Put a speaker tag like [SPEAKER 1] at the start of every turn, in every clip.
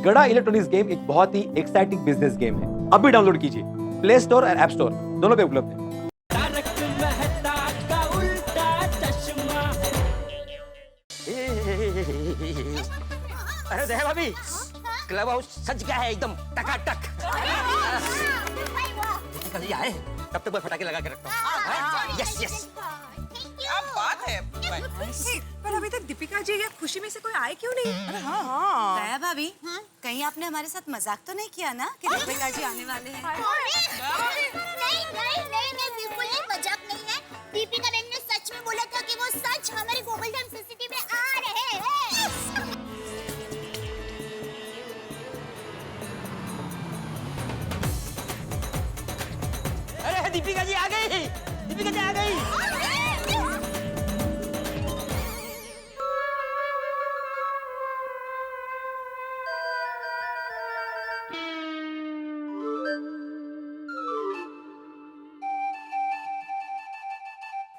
[SPEAKER 1] गड़ा electronics game एक बहुत ही एक्साइटिंग बिजनेस गेम है। अभी डाउनलोड कीजिए, प्ले स्टोर और ऐप स्टोर दोनों पे उपलब्ध है।
[SPEAKER 2] अरे दया भाभी, क्लब हाउस सज गया है एकदम टकाटक। कल आए तब तक मैं फटाके लगा के रखता हूँ। Yes yes.
[SPEAKER 3] क्या बात है।
[SPEAKER 4] पर अभी तक दीपिका जी या खुशी में से कोई आए क्यों नहीं?
[SPEAKER 3] अरे हाँ हाँ।
[SPEAKER 5] दया भाभी, कहीं आपने हमारे साथ मजाक तो नहीं किया ना कि दीपिका जी आने वाले हैं?
[SPEAKER 6] नहीं नहीं नहीं नहीं, बिल्कुल नहीं, मजाक नहीं है। दीपिका बहन ने सच में बोला था कि वो सच हमारे गोकुलधाम सिटी में आ रहे हैं।
[SPEAKER 2] अरे दीपिका जी आ गई, दीपिका जी आ गई।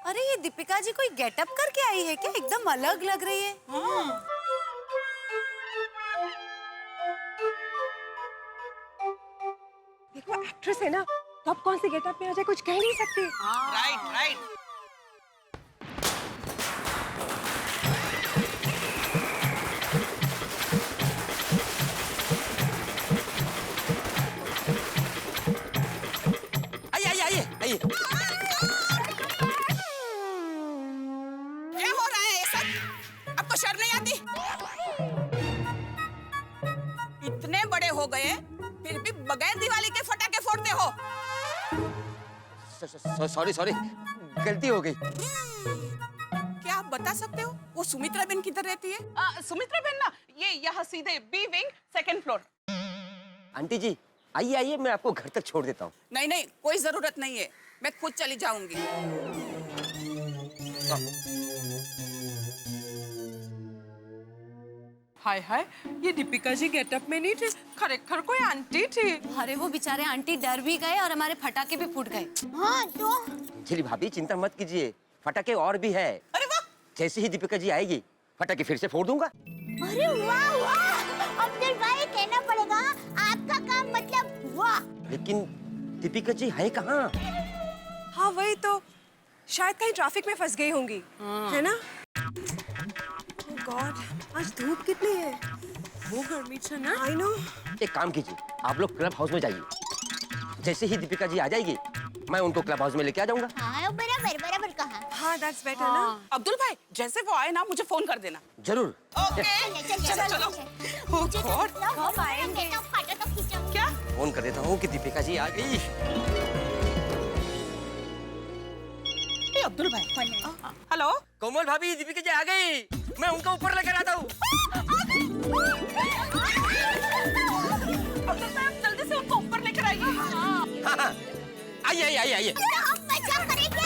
[SPEAKER 5] अरे ये दीपिका जी कोई गेटअप करके आई है क्या? एकदम अलग लग रही है।
[SPEAKER 4] देखो एक्ट्रेस है ना, कब कौन से गेटअप में आ जाए कुछ कह नहीं सकते।
[SPEAKER 3] Right right.
[SPEAKER 2] आइए आइए आइए आइए।
[SPEAKER 3] क्या हो रहा है ये सब? आपको शर्म नहीं आती? इतने बड़े हो गए फिर भी बगैर दिवाली के फटाके फोड़ते हो।
[SPEAKER 2] सॉरी सॉरी, गलती हो गई।
[SPEAKER 3] क्या आप बता सकते हो वो सुमित्रा बहन किधर रहती है? सुमित्रा बहन ना, ये यहाँ सीधे B wing second floor.
[SPEAKER 2] Aunty ji आइए आइए, मैं आपको घर तक छोड़ देता हूँ।
[SPEAKER 3] नहीं नहीं, कोई जरूरत नहीं है, मैं खुद चली जाऊंगी। हाय हाय, ये दीपिका जी गेटअप में नहीं थे, खरेखर कोई आंटी थी।
[SPEAKER 5] अरे वो बेचारे आंटी डर भी गए और हमारे फटाके भी फूट गए।
[SPEAKER 6] हाँ तो
[SPEAKER 2] अंजलि भाभी चिंता मत कीजिए, फटाके और भी है।
[SPEAKER 3] अरे वाह,
[SPEAKER 2] जैसे ही दीपिका जी आएगी फटाके फिर से फोड़ दूंगा।
[SPEAKER 6] अरे वाह वाह, अब्दुल भाई कहना पड़ेगा, आपका काम मतलब वाह।
[SPEAKER 2] लेकिन दीपिका जी है कहाँ?
[SPEAKER 4] हाँ वही तो, शायद कहीं ट्रैफिक में फंस गई होंगी, है ना? गॉड, आज धूप कितनी है?
[SPEAKER 3] वो गर्मी से ना।
[SPEAKER 4] I know.
[SPEAKER 2] एक काम कीजिए, आप लोग क्लब हाउस में जाइए। जैसे ही दीपिका जी आ जाएगी मैं उनको क्लब हाउस में लेके आ जाऊंगा।
[SPEAKER 6] हाँ बराबर बराबर कहा।
[SPEAKER 4] हाँ दैट्स बेटर ना।
[SPEAKER 3] अब्दुल भाई जैसे वो आए ना मुझे फोन कर देना।
[SPEAKER 2] जरूर।
[SPEAKER 3] ओके चलो चलो। Oh God,
[SPEAKER 6] कब आएंगे? फाटा तो खींचो।
[SPEAKER 3] क्या?
[SPEAKER 2] फोन कर देता हूँ कि दीपिका जी आ गई।
[SPEAKER 3] ये अब्दुल भाई। हेलो।
[SPEAKER 2] कोमल भाभी, दीपिका जी आ गई, मैं उनको ऊपर लेकर आता हूँ।
[SPEAKER 3] अब्दुल भाई आप जल्दी से उनको ऊपर लेकर आइए।
[SPEAKER 2] हाँ, आइए आइए आइए आइए।
[SPEAKER 6] हम मजा करेंगे।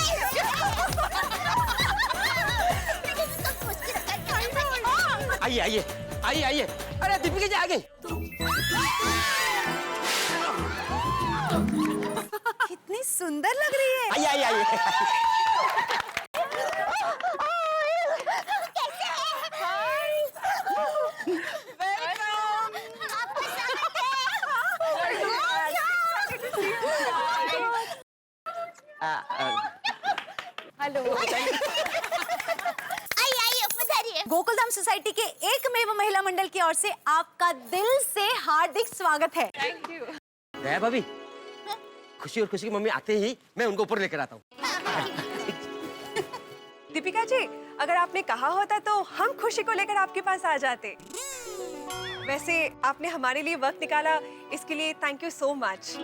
[SPEAKER 2] आइए आइए आइए आइए। अरे दीपिका जी आ गई।
[SPEAKER 5] कितनी सुंदर लग रही है।
[SPEAKER 2] आइए आइए आइए।
[SPEAKER 4] हेलो।
[SPEAKER 6] आइए पधारिए।
[SPEAKER 5] गोकुलधाम सोसाइटी के एकमेव महिला मंडल की ओर से आपका दिल से हार्दिक स्वागत है।
[SPEAKER 2] दया भाभी, खुशी और खुशी की मम्मी आते ही मैं उनको ऊपर लेकर आता हूँ।
[SPEAKER 4] दीपिका जी, अगर आपने कहा होता तो हम खुशी को लेकर आपके पास आ जाते। वैसे आपने हमारे लिए वक्त निकाला, इसके लिए थैंक यू सो मच।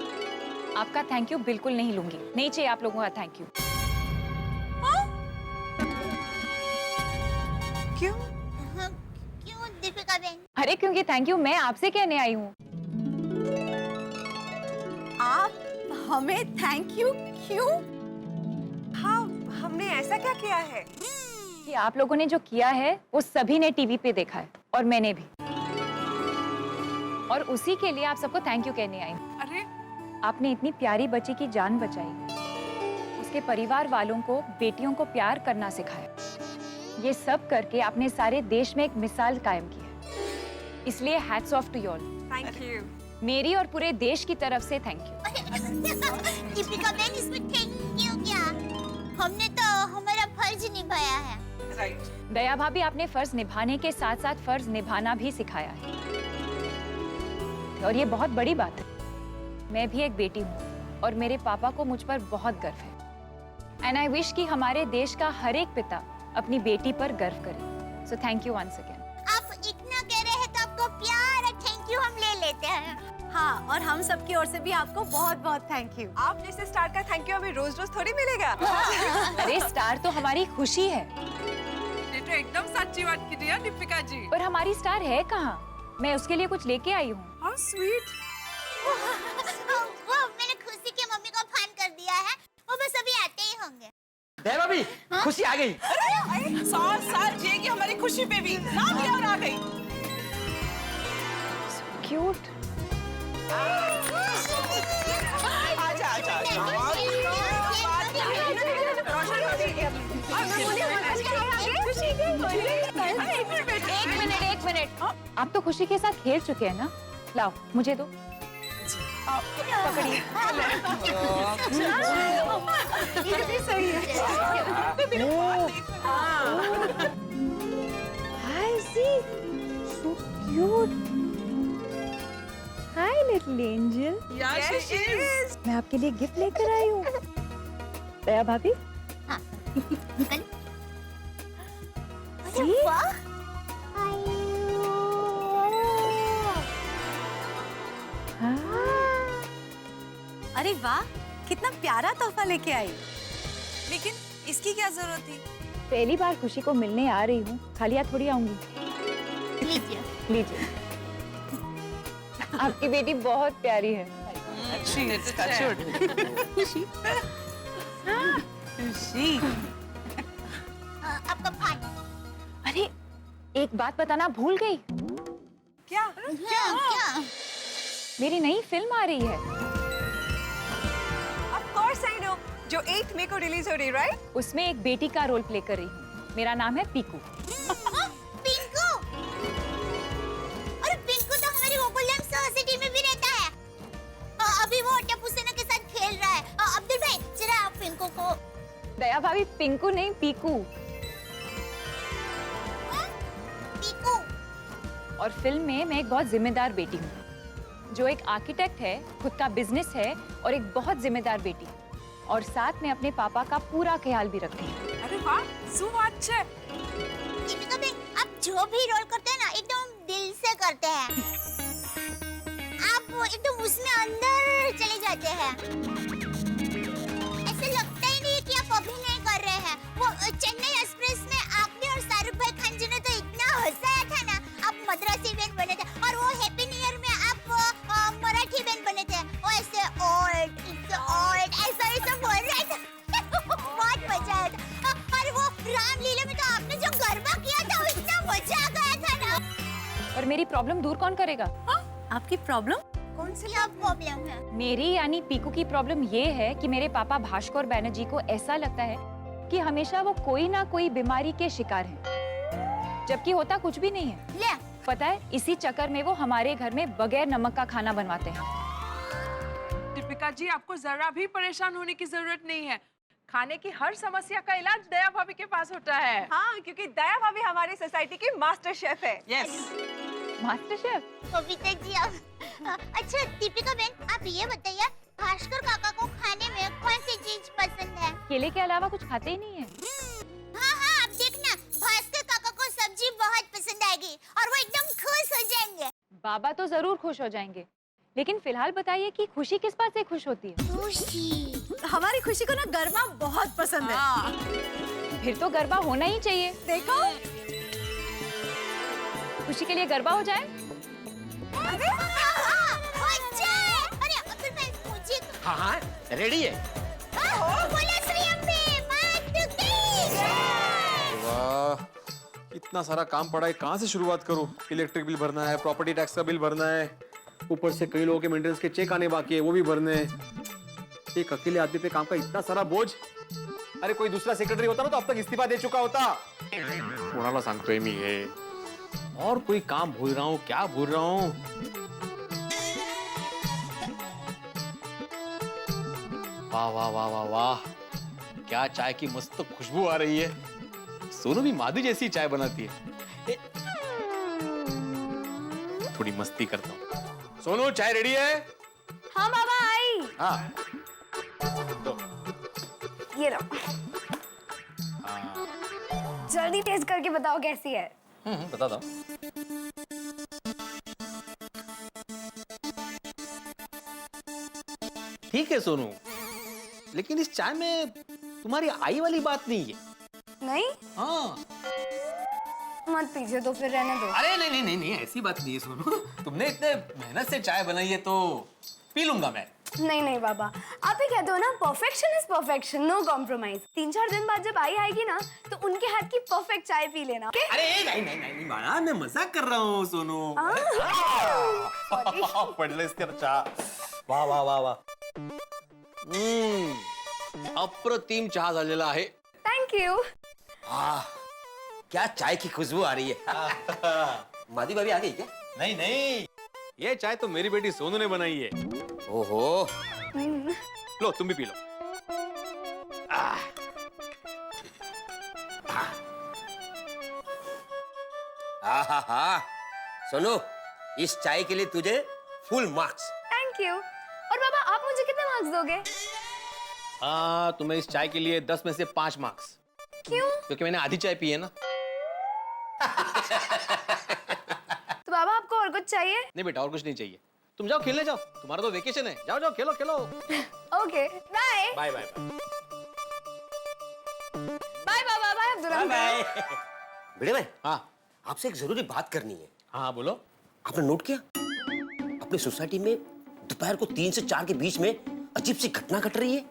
[SPEAKER 7] आपका थैंक यू बिल्कुल नहीं लूंगी, नहीं चाहिए आप लोगों का थैंक यू।
[SPEAKER 4] क्यों?
[SPEAKER 6] क्यों दीपिका बहन?
[SPEAKER 7] अरे क्योंकि थैंक यू मैं आपसे कहने आई हूँ।
[SPEAKER 5] आप हमें थैंक यू क्यों?
[SPEAKER 4] हाँ, हमने ऐसा क्या किया है?
[SPEAKER 7] कि आप लोगों ने जो किया है वो सभी ने टीवी पे देखा है और मैंने भी, और उसी के लिए आप सबको थैंक यू कहने आई हूँ।
[SPEAKER 3] अरे
[SPEAKER 7] आपने इतनी प्यारी बच्ची की जान बचाई, उसके परिवार वालों को बेटियों को प्यार करना सिखाया। ये सब करके आपने सारे देश में एक मिसाल कायम की है। इसलिए hats off to you all.
[SPEAKER 4] Thank you.
[SPEAKER 7] मेरी और पूरे देश की तरफ से थैंक यू।
[SPEAKER 6] दीपिका बहन, इसमें थैंक यू क्या? हमने तो हमारा फर्ज निभाया है।
[SPEAKER 3] राइट।
[SPEAKER 7] दया भाभी, आपने फर्ज निभाने के साथ साथ फर्ज निभाना भी सिखाया है, और ये बहुत बड़ी बात है। मैं भी एक बेटी हूँ और मेरे पापा को मुझ पर बहुत गर्व है। एंड आई विश कि हमारे देश का हर एक पिता अपनी बेटी पर गर्व करे। So thank you once again.
[SPEAKER 6] आप इतना कह रहे हैं तो आपको प्यार और थैंक यू हम ले लेते हैं।
[SPEAKER 5] हाँ, और हम सब की ओर से भी आपको बहुत बहुत थैंक यू।
[SPEAKER 4] आप जैसे स्टार का थैंक यू हमें रोज रोज थोड़ी मिलेगा।
[SPEAKER 7] अरे स्टार तो हमारी खुशी है,
[SPEAKER 3] ये तो एकदम सच्ची बात की दिया दीपिका जी।
[SPEAKER 7] पर हमारी स्टार है कहाँ? मैं उसके लिए कुछ लेके आई हूँ।
[SPEAKER 3] How sweet.
[SPEAKER 6] वो मैंने खुशी की मम्मी को फोन कर दिया है, वो बस अभी आते ही होंगे।
[SPEAKER 2] दया भाभी, खुशी आ गई।
[SPEAKER 3] 100 साल जिएगी हमारी खुशी बेबी। नाम लिया और आ गई।
[SPEAKER 7] क्यूट।
[SPEAKER 3] आजा आजा
[SPEAKER 7] एक मिनट। आप तो खुशी के साथ खेल चुके हैं ना? लाओ मुझे दो। पकड़िए।
[SPEAKER 4] ये भी सही है।
[SPEAKER 7] Hi, see, so cute. Hi, little angel.
[SPEAKER 3] Yes, she is.
[SPEAKER 7] मैं आपके लिए गिफ्ट लेकर आई हूँ। दया भाभी।
[SPEAKER 6] अरे वाह!
[SPEAKER 5] अरे वाह, कितना प्यारा तोहफा लेके आई।
[SPEAKER 3] लेकिन इसकी क्या जरूरत थी?
[SPEAKER 7] पहली बार खुशी को मिलने आ रही हूँ, खाली हाथ थोड़ी आऊंगी।
[SPEAKER 6] लीजिए।
[SPEAKER 7] लीजिए। आपकी बेटी बहुत प्यारी है।
[SPEAKER 3] अच्छी है। खुशी। खुशी।
[SPEAKER 6] आपका पानी।
[SPEAKER 7] अरे एक बात बताना भूल गई,
[SPEAKER 3] क्या?
[SPEAKER 6] क्या?
[SPEAKER 7] मेरी नई फिल्म आ रही है।
[SPEAKER 4] ऑफ कोर्स आई नो, जो 8 मई को रिलीज हो रही है, राइट?
[SPEAKER 7] उसमें एक बेटी का रोल प्ले कर रही हूँ। मेरा नाम है पीकू।
[SPEAKER 6] पिंकू। अरे पिंकू तो हमारी गोकुलधाम सोसाइटी में भी रहता है। अभी वो टप्पू सेना के साथ खेल रहा है। अब्दुल भाई, जरा आप पिंकू को।
[SPEAKER 7] दया भाभी, पिंकू नहीं पीकू।
[SPEAKER 6] पिंकू।
[SPEAKER 7] और फिल्म में मैं एक बहुत जिम्मेदार बेटी हूँ, जो एक आर्किटेक्ट है, खुद का बिजनेस है और एक बहुत जिम्मेदार बेटी, और साथ में अपने पापा का पूरा ख्याल भी रखती हूँ।
[SPEAKER 3] अरे वाह, શું વાત છે।
[SPEAKER 6] दीपिका बहन, आप जो भी रोल करते हैं ना, एकदम दिल से करते हैं। आप एकदम उसमें अंदर चले जाते हैं। ऐसे लगता ही नहीं कि आप अभिनय कर रहे हैं। वो चेन्नई एक्सप्रेस में आपने और शाहरुख भाई खान जी ने तो इतना हंसाया था ना। आप मद्रासी बहन बने थे, और वो हैप्पी न्यू ईयर में आप मराठी बहन बने थे। वो ऐसे ओल्ड ऐसा बोल रहे थे। बहुत मजा आया था। और वो रामलीला में तो आपने जो गरबा किया था, इतना मजा आ गया था ना।
[SPEAKER 7] और मेरी प्रॉब्लम दूर कौन करेगा?
[SPEAKER 5] आपकी प्रॉब्लम?
[SPEAKER 6] कौन सी क्या प्रॉब्लम है?
[SPEAKER 7] मेरी यानी पीकू की प्रॉब्लम ये है कि मेरे पापा भास्कर बैनर्जी को ऐसा लगता है कि हमेशा वो कोई ना कोई बीमारी के शिकार हैं, जबकि होता कुछ भी नहीं है।
[SPEAKER 6] ले,
[SPEAKER 7] पता है, इसी चक्कर में वो हमारे घर में बगैर नमक का खाना बनवाते हैं।
[SPEAKER 3] दीपिका जी, आपको जरा भी परेशान होने की जरूरत नहीं है। खाने की हर समस्या का इलाज दया भाभी के पास होता है।
[SPEAKER 4] हाँ, क्योंकि दया भाभी हमारी सोसाइटी की मास्टर शेफ है।
[SPEAKER 3] Yes.
[SPEAKER 7] Master chef.
[SPEAKER 6] Babita ji आप। अच्छा दीपिका बहन, आप ये बताइए, भास्कर काका को खाने में कौन सी चीज पसंद है?
[SPEAKER 7] केले के अलावा कुछ खाते ही नहीं है।
[SPEAKER 6] हाँ, आप देखना, भास्कर काका को सब्जी बहुत पसंद आएगी और वो एकदम खुश हो जाएंगे।
[SPEAKER 7] बाबा तो जरूर खुश हो जाएंगे, लेकिन फिलहाल बताइए कि खुशी किस बात से खुश होती है?
[SPEAKER 6] खुशी।
[SPEAKER 5] हमारी खुशी को ना गरबा बहुत पसंद है।
[SPEAKER 7] फिर तो गरबा होना ही चाहिए।
[SPEAKER 5] देखो,
[SPEAKER 7] खुशी के लिए गरबा हो जाए।
[SPEAKER 6] अरे हो जाए। अरे अब्दुल भाई, मुझे
[SPEAKER 2] हाँ हाँ, रेडी है।
[SPEAKER 6] बोला श्री अम्बे मात की जय।
[SPEAKER 1] वाह, इतना सारा काम पड़ा है, कहाँ से शुरुआत करूँ? इलेक्ट्रिक बिल भरना है, प्रॉपर्टी टैक्स का बिल भरना है, ऊपर से कई लोगों के मेंटेनेंस के चेक आने बाकी है, वो भी भरने हैं। एक अकेले आदमी पे काम का इतना सारा बोझ। अरे कोई दूसरा सेक्रेटरी होता ना तो अब तक इस्तीफा दे चुका होता। कोणाला सांगतोय मी हे? और कोई काम भूल रहा हूँ, क्या भूल रहा हूँ? वाह वाह वाह वाह वाह, क्या चाय की मस्त खुशबू आ रही है। सोनू भी माधु जैसी चाय बनाती है। थोड़ी मस्ती करता हूँ। सोनू, चाय रेडी है?
[SPEAKER 5] हाँ बाबा, आई।
[SPEAKER 1] हाँ। तो,
[SPEAKER 5] ये लो, जल्दी टेस्ट करके बताओ कैसी है।
[SPEAKER 1] बता दो। ठीक है सोनू, लेकिन इस चाय में तुम्हारी आई वाली बात नहीं है।
[SPEAKER 5] नहीं?
[SPEAKER 1] हाँ।
[SPEAKER 5] मत पीजिए तो फिर रहने दो।
[SPEAKER 1] अरे नहीं नहीं नहीं नहीं, ऐसी बात नहीं है सोनू। तुमने इतने मेहनत से चाय बनाई है तो पी लूंगा मैं।
[SPEAKER 5] नहीं नहीं बाबा, आप ही कहते हो ना, perfection is perfection, no compromise. 3-4 दिन बाद जब आई आएगी ना, तो उनके हाथ की परफेक्ट चाय पी लेना। okay?
[SPEAKER 1] अरे नहीं नहीं नहीं माना, मैं मजाक कर रहा हूँ सोनू। पढ़ले इसके अच्छा। वाह वाह वाह वाह। अप्रतिम चहा झालेला आहे।
[SPEAKER 5] Thank you.
[SPEAKER 2] क्या चाय की खुशबू आ रही है। माधवी भाभी आ गई क्या?
[SPEAKER 1] नहीं नहीं, ये चाय तो मेरी बेटी सोनू ने बनाई है।
[SPEAKER 2] ओहो।
[SPEAKER 1] लो तुम भी पी लो।
[SPEAKER 2] सुनो, इस चाय के लिए तुझे फुल मार्क्स।
[SPEAKER 5] Thank you. और बाबा, आप मुझे कितने मार्क्स दोगे?
[SPEAKER 1] तुम्हें इस चाय के लिए 10 में से 5 मार्क्स।
[SPEAKER 5] क्यों?
[SPEAKER 1] क्योंकि मैंने आधी चाय पी है ना।
[SPEAKER 5] तो बाबा, आपको और कुछ चाहिए?
[SPEAKER 1] नहीं बेटा, और कुछ नहीं चाहिए। तुम जाओ खेलने जाओ, तुम्हारा तो वेकेशन है। जाओ जाओ, खेलो खेलो।
[SPEAKER 5] Okay, bye.
[SPEAKER 1] Bye bye
[SPEAKER 5] bye बाबा, बाय अब्दुल अंकल।
[SPEAKER 2] भिड़े भाई,
[SPEAKER 1] हाँ
[SPEAKER 2] आपसे एक जरूरी बात करनी है।
[SPEAKER 1] हाँ बोलो।
[SPEAKER 2] आपने नोट किया, अपनी सोसाइटी में दोपहर को 3 से 4 के बीच में अजीब सी घटना घट रही है।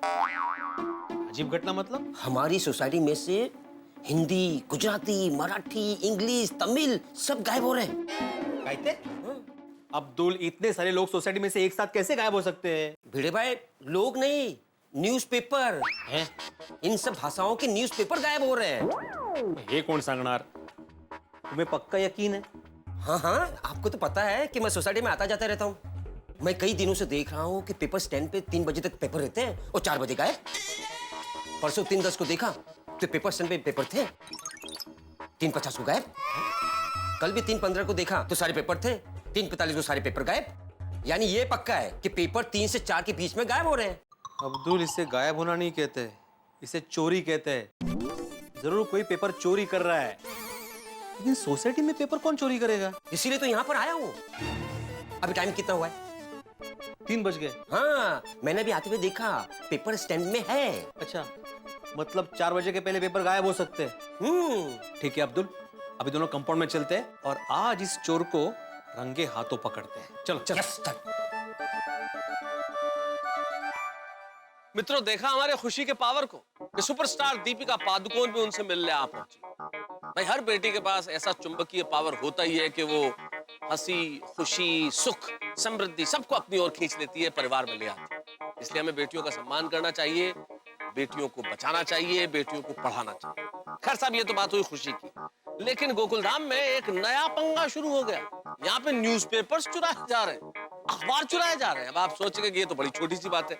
[SPEAKER 1] अजीब घटना मतलब?
[SPEAKER 2] हमारी सोसाइटी में से हिंदी, गुजराती, मराठी, इंग्लिश, तमिल सब गायब हो रहे हैं।
[SPEAKER 1] कहते? अब्दुल, इतने सारे लोग सोसाइटी में से एक साथ कैसे गायब हो सकते हैं?
[SPEAKER 2] भिड़े भाई, लोग नहीं, न्यूज़पेपर
[SPEAKER 1] हैं?
[SPEAKER 2] इन सब भाषाओं के न्यूज़पेपर गायब हो रहे हैं।
[SPEAKER 1] ये कौन सांगणार? तुम्हें पक्का यकीन है?
[SPEAKER 2] हाँ हाँ, आपको तो पता है कि मैं सोसाइटी में आता जाता रहता हूँ। मैं कई दिनों से देख रहा हूँ कि पेपर स्टैंड पे 3 बजे तक पेपर रहते हैं और 4 बजे गायब। परसों 3:10 को देखा तो पेपर स्टैंड पे पेपर थे, 3:50 को गायब। कल भी 3:15 को देखा तो सारे पेपर थे, 3:45 को सारे पेपर गायब। यानी ये पक्का है कि पेपर 3 से 4 के बीच में गायब हो रहे हैं।
[SPEAKER 1] अब्दुल, इसे गायब होना नहीं कहते, इसे चोरी कहते हैं। जरूर कोई पेपर चोरी कर रहा है, लेकिन सोसाइटी में पेपर कौन चोरी करेगा?
[SPEAKER 2] इसीलिए तो यहाँ पर आया हूँ। अभी टाइम कितना हुआ है?
[SPEAKER 1] 3 बज गए।
[SPEAKER 2] हाँ, मैंने भी आते हुए देखा, पेपर स्टैंड में है।
[SPEAKER 1] अच्छा, मतलब 4 बजे के पहले पेपर गायब हो सकते हैं। ठीक है अब्दुल, अभी दोनों कंपाउंड में चलते हैं और आज इस चोर को रंगे हाथों पकड़ते हैं। चलो चलो।
[SPEAKER 2] यस, चल।
[SPEAKER 8] मित्रों, देखा हमारे खुशी के पावर को कि सुपरस्टार दीपिका पादुकोण भी उनसे मिलने आ पहुंची। भाई, हर बेटी के पास ऐसा चुंबकीय पावर होता ही है कि वो हंसी, खुशी, सुख, समृद्धि सबको अपनी ओर खींच लेती है, परिवार में ले आती है। इसलिए हमें बेटियों का सम्मान करना चाहिए, बेटियों को बचाना चाहिए, बेटियों को पढ़ाना चाहिए। खैर साहब, ये तो बात हुई खुशी की, लेकिन गोकुलधाम में एक नया पंगा शुरू हो गया। यहाँ पे न्यूज़पेपर्स चुराए जा रहे हैं, अखबार चुराए जा रहे हैं। अब आप सोचेंगे कि ये तो बड़ी छोटी सी बात है,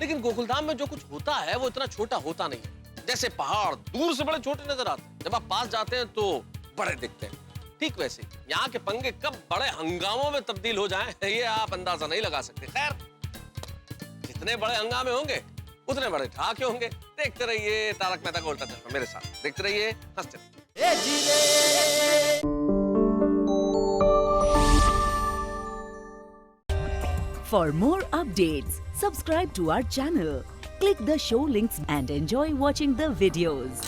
[SPEAKER 8] लेकिन गोकुलधाम में जो कुछ होता है वो इतना छोटा होता नहीं है। जैसे पहाड़ दूर से बड़े छोटे नजर आते हैं, जब आप पास जाते हैं तो बड़े दिखते हैं। ठीक वैसे यहाँ के पंगे कब बड़े हंगामों में तब्दील हो जाएं, ये आप अंदाजा नहीं लगा सकते। खैर, जितने बड़े हंगामे होंगे उतने बड़े ठाके होंगे। देखते रहिए तारक मेहता का उल्टा चश्मा मेरे साथ, देखते रहिए, हंसते रहिए।
[SPEAKER 9] For more updates, subscribe to our channel, click the show links and enjoy watching the videos.